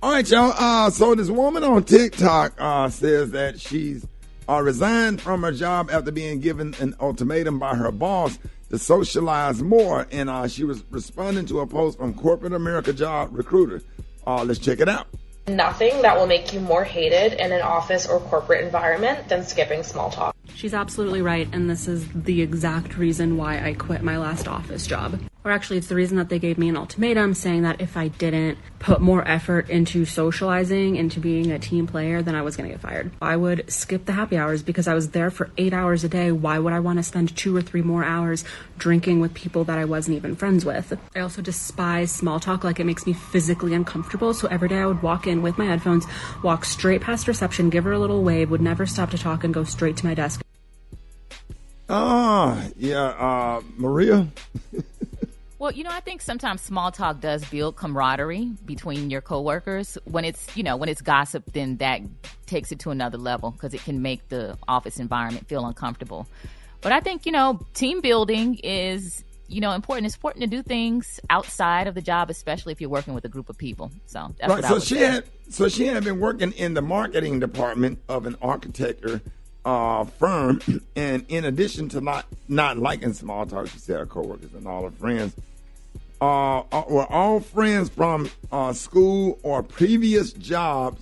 All right, y'all. So this woman on TikTok says that she's resigned from her job after being given an ultimatum by her boss to socialize more. And she was responding to a post from Corporate America Job Recruiter. Let's check it out. Nothing that will make you more hated in an office or corporate environment than skipping small talk. She's absolutely right, and this is the exact reason why I quit my last office job. Or actually, it's the reason that they gave me an ultimatum saying that if I didn't put more effort into socializing, into being a team player, then I was going to get fired. I would skip the happy hours because I was there for 8 hours a day. Why would I want to spend 2 or 3 more hours drinking with people that I wasn't even friends with? I also despise small talk. Like, it makes me physically uncomfortable. So every day I would walk in with my headphones, walk straight past reception, give her a little wave, would never stop to talk, and go straight to my desk. Maria? Well, I think sometimes small talk does build camaraderie between your coworkers. When it's gossip, then that takes it to another level because it can make the office environment feel uncomfortable. But I think, team building is, important. It's important to do things outside of the job, especially if you're working with a group of people. So that's right. What I would say. So she had been working in the marketing department of an architecture firm, and in addition to not liking small talk, she said her coworkers and all her friends were all friends from school or previous jobs,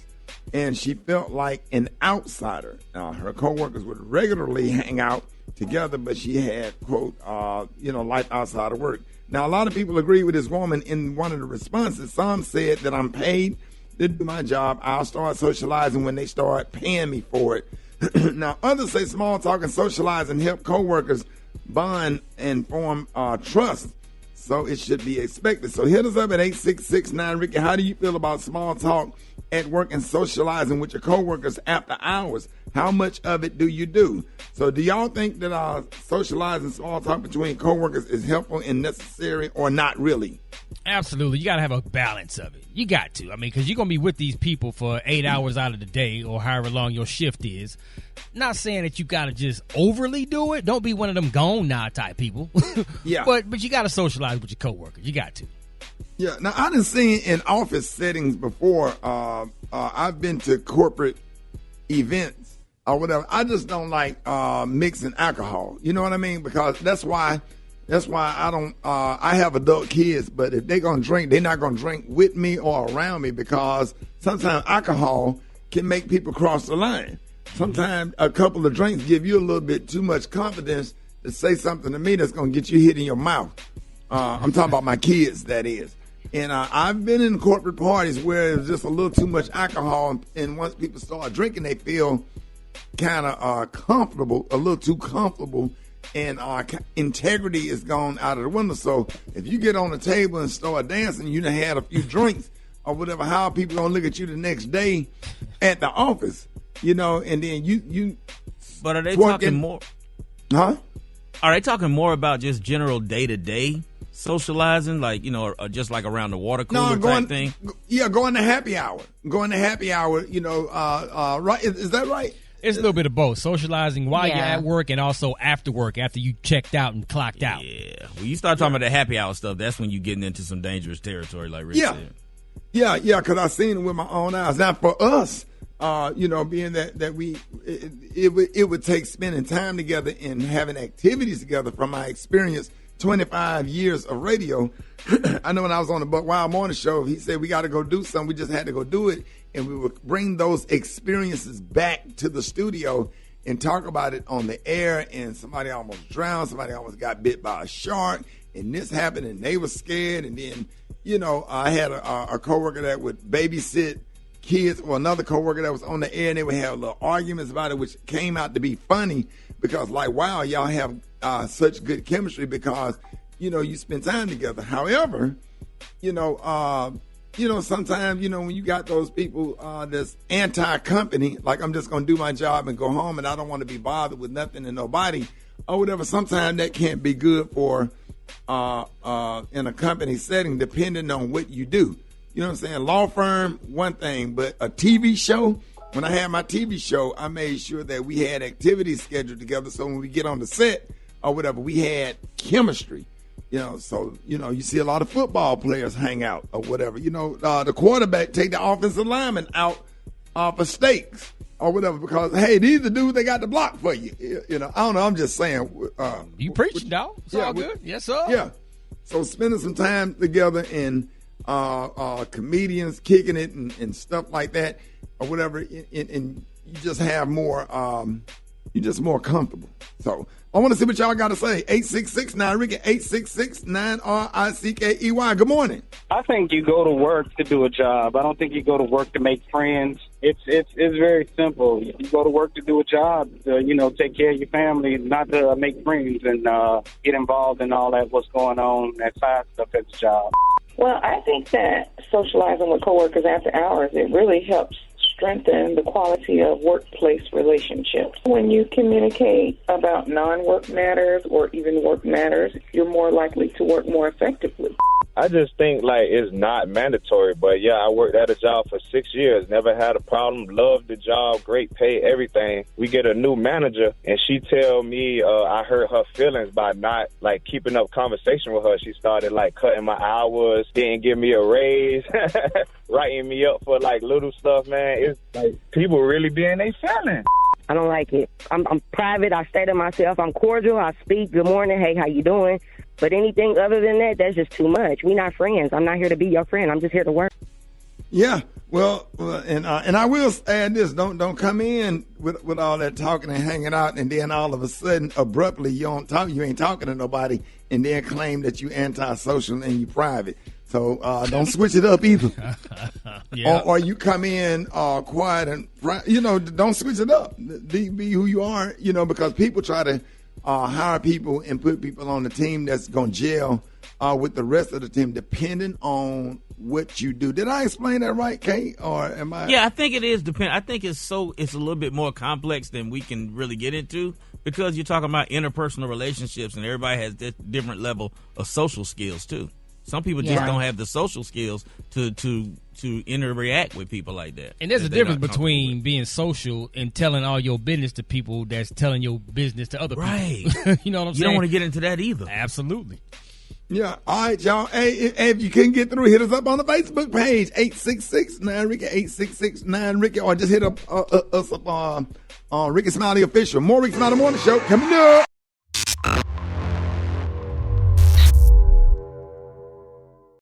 and she felt like an outsider. Her coworkers would regularly hang out together, but she had, quote, life outside of work. Now, a lot of people agree with this woman. In one of the responses, some said that I'm paid to do my job. I'll start socializing when they start paying me for it. Now, others say small talk and socializing help coworkers bond and form trust. So it should be expected. So hit us up at 8669 Rickey. How do you feel about small talk at work and socializing with your coworkers after hours? How much of it do you do? So do y'all think that socializing small talk between coworkers is helpful and necessary, or not really? Absolutely. You got to have a balance of it. You got to. Because you're going to be with these people for 8 hours out of the day or however long your shift is. Not saying that you got to just overly do it. Don't be one of them gone now type people. Yeah. But you got to socialize with your coworkers. You got to. Yeah. Now, I done seen in office settings before. I've been to corporate events or whatever. I just don't like mixing alcohol. You know what I mean? Because that's why I don't. I have adult kids, but if they're gonna drink, they're not gonna drink with me or around me, because sometimes alcohol can make people cross the line. Sometimes a couple of drinks give you a little bit too much confidence to say something to me that's gonna get you hit in your mouth. I'm talking about my kids, that is. And I've been in corporate parties where it's just a little too much alcohol, and once people start drinking, they feel kind of comfortable, a little too comfortable. And integrity is gone out of the window. So if you get on the table and start dancing, you done had a few drinks or whatever, how are people going to look at you the next day at the office? And then you But are they talking more? Huh? Are they talking more about just general day-to-day socializing, like, or just like around the water cooler type thing? Yeah, going to happy hour. Right? Is that right? It's a little bit of both. Socializing while you're at work and also after work, after you checked out and clocked out. Yeah. When you start talking about the happy hour stuff, that's when you're getting into some dangerous territory, like Rick said. Yeah, because I've seen it with my own eyes. Now, for us, being that we, it would take spending time together and having activities together. From my experience, 25 years of radio, I know when I was on the Buck Wild Morning Show, he said we got to go do something. We just had to go do it. And we would bring those experiences back to the studio and talk about it on the air. And somebody almost drowned. Somebody almost got bit by a shark. And this happened, and they were scared. And then, I had a coworker that would babysit kids, or another coworker that was on the air, and they would have little arguments about it, which came out to be funny because, like, wow, y'all have such good chemistry because, you spend time together. However, sometimes, when you got those people that's anti-company, like I'm just going to do my job and go home and I don't want to be bothered with nothing and nobody or whatever, sometimes that can't be good for in a company setting, depending on what you do. You know what I'm saying? Law firm, one thing, but a TV show, when I had my TV show, I made sure that we had activities scheduled together so when we get on the set or whatever, we had chemistry. So you see a lot of football players hang out or whatever. The quarterback take the offensive lineman out for steaks or whatever because, hey, these are the dudes they got to block for you. I don't know. I'm just saying. You preaching, dog. It's all good. Yes, sir. Yeah. So spending some time together and comedians kicking it and stuff like that or whatever, and you just have more, you're just more comfortable. So I want to see what y'all got to say. 866-9-RICKEY, 866-9-RICKEY. Good morning. I think you go to work to do a job. I don't think you go to work to make friends. It's very simple. You go to work to do a job, to, take care of your family, not to make friends and get involved in all that what's going on, that side stuff at the job. Well, I think that socializing with coworkers after hours, it really helps strengthen the quality of workplace relationships. When you communicate about non-work matters or even work matters, you're more likely to work more effectively. I just think it's not mandatory, but yeah, I worked at a job for 6 years, never had a problem, loved the job, great pay, everything. We get a new manager and she tell me I hurt her feelings by not keeping up conversation with her. She started cutting my hours, didn't give me a raise, writing me up for little stuff, man. It's people really being they feelings. I don't like it. I'm private. I stay to myself. I'm cordial. I speak. Good morning. Hey, how you doing? But anything other than that, that's just too much. We're not friends. I'm not here to be your friend. I'm just here to work. Yeah. Well, and I will add this: don't come in with all that talking and hanging out, and then all of a sudden, abruptly, you ain't talking to nobody, and then claim that you antisocial and you private. So don't switch it up either. Yeah. Or you come in quiet and don't switch it up. Be who you are. Because people try to hire people and put people on the team that's going to gel with the rest of the team, depending on what you do. Did I explain that right, Kate? Or am I? Yeah, I think it is. I think it's a little bit more complex than we can really get into because you're talking about interpersonal relationships, and everybody has this different level of social skills too. Some people just don't have the social skills to interact with people like that. And there's a difference between being social and telling all your business to people that's telling your business to other people. Right. You know what I'm saying? You don't want to get into that either. Absolutely. Yeah. All right, y'all. Hey, if you couldn't get through, hit us up on the Facebook page, 866-9-RICKEY, 866-9-RICKEY, or just hit us up on Rickey Smiley Official. More Rickey Smiley Morning Show coming up.